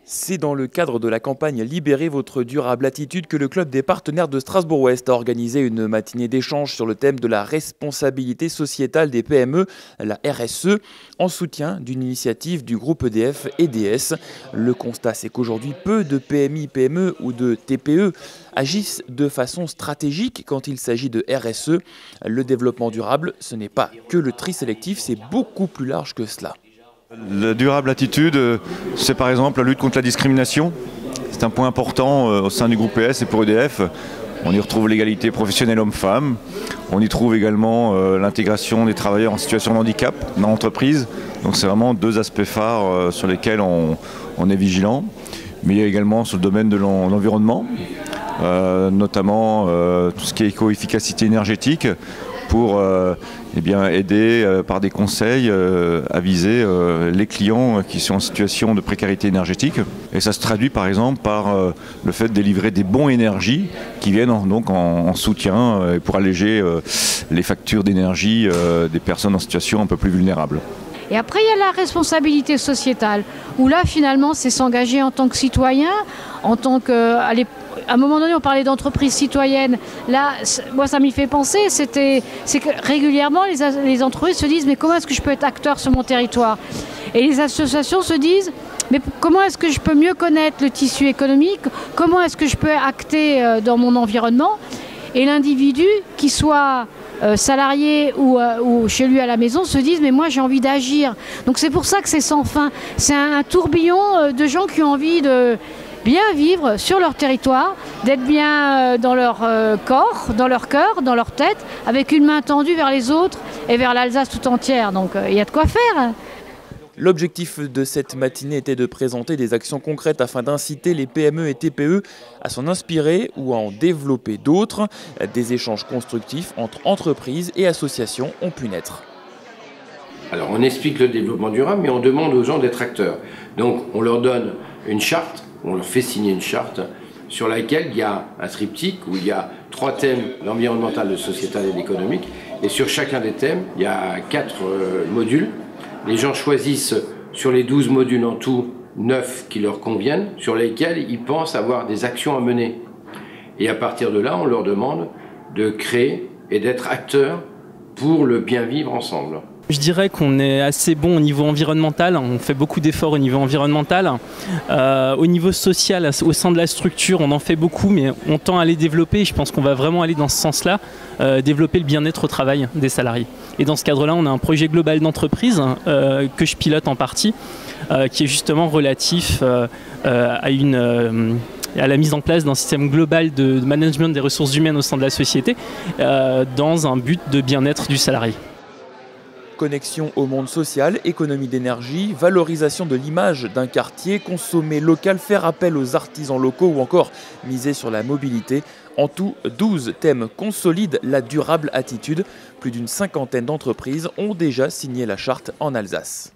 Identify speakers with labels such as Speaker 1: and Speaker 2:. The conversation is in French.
Speaker 1: C'est dans le cadre de la campagne Libérez votre durable attitude que le club des partenaires de Strasbourg-Ouest a organisé une matinée d'échange sur le thème de la responsabilité sociétale des PME, la RSE, en soutien d'une initiative du groupe EDF et DS. Le constat, c'est qu'aujourd'hui, peu de PMI, PME ou de TPE agissent de façon stratégique quand il s'agit de RSE. Le développement durable, ce n'est pas que le tri sélectif, c'est beaucoup plus large que cela.
Speaker 2: La durable attitude, c'est par exemple la lutte contre la discrimination. C'est un point important au sein du groupe ES et pour EDF. On y retrouve l'égalité professionnelle homme-femme. On y trouve également l'intégration des travailleurs en situation de handicap dans l'entreprise. Donc c'est vraiment deux aspects phares sur lesquels on est vigilant. Mais il y a également sur le domaine de l'environnement, notamment tout ce qui est éco-efficacité énergétique, pour aider par des conseils à viser les clients qui sont en situation de précarité énergétique. Et ça se traduit par exemple par le fait de délivrer des bons énergies qui viennent donc en soutien pour alléger les factures d'énergie des personnes en situation un peu plus vulnérables.
Speaker 3: Et après, il y a la responsabilité sociétale, où là, finalement, c'est s'engager en tant que citoyen, en tant que... À un moment donné, on parlait d'entreprise citoyenne. Là, moi, ça m'y fait penser. C'est que régulièrement, les entreprises se disent « Mais comment est-ce que je peux être acteur sur mon territoire ?» Et les associations se disent « Mais comment est-ce que je peux mieux connaître le tissu économique ? Comment est-ce que je peux acter dans mon environnement ?» Et l'individu, qui soit salarié ou chez lui à la maison, se disent « Mais moi, j'ai envie d'agir. » Donc c'est pour ça que c'est sans fin. C'est un tourbillon de gens qui ont envie de bien vivre sur leur territoire, d'être bien dans leur corps, dans leur cœur, dans leur tête, avec une main tendue vers les autres et vers l'Alsace tout entière. Donc il y a de quoi faire.
Speaker 1: L'objectif de cette matinée était de présenter des actions concrètes afin d'inciter les PME et TPE à s'en inspirer ou à en développer d'autres. Des échanges constructifs entre entreprises et associations ont pu naître.
Speaker 4: Alors on explique le développement durable, mais on demande aux gens d'être acteurs. Donc on leur donne une charte, on leur fait signer une charte sur laquelle il y a un triptyque où il y a 3 thèmes, l'environnemental, le sociétal et l'économique. Et sur chacun des thèmes, il y a 4 modules. Les gens choisissent sur les 12 modules en tout 9 qui leur conviennent, sur lesquels ils pensent avoir des actions à mener. Et à partir de là, on leur demande de créer et d'être acteurs pour le bien vivre ensemble.
Speaker 5: Je dirais qu'on est assez bon au niveau environnemental, on fait beaucoup d'efforts au niveau environnemental. Au niveau social, au sein de la structure, on en fait beaucoup, mais on tend à les développer et je pense qu'on va vraiment aller dans ce sens-là, développer le bien-être au travail des salariés. Et dans ce cadre-là, on a un projet global d'entreprise que je pilote en partie, qui est justement relatif à la mise en place d'un système global de management des ressources humaines au sein de la société, dans un but de bien-être du salarié.
Speaker 1: Connexion au monde social, économie d'énergie, valorisation de l'image d'un quartier, consommer local, faire appel aux artisans locaux ou encore miser sur la mobilité. En tout, 12 thèmes consolident la durable attitude. Plus d'une 50aine d'entreprises ont déjà signé la charte en Alsace.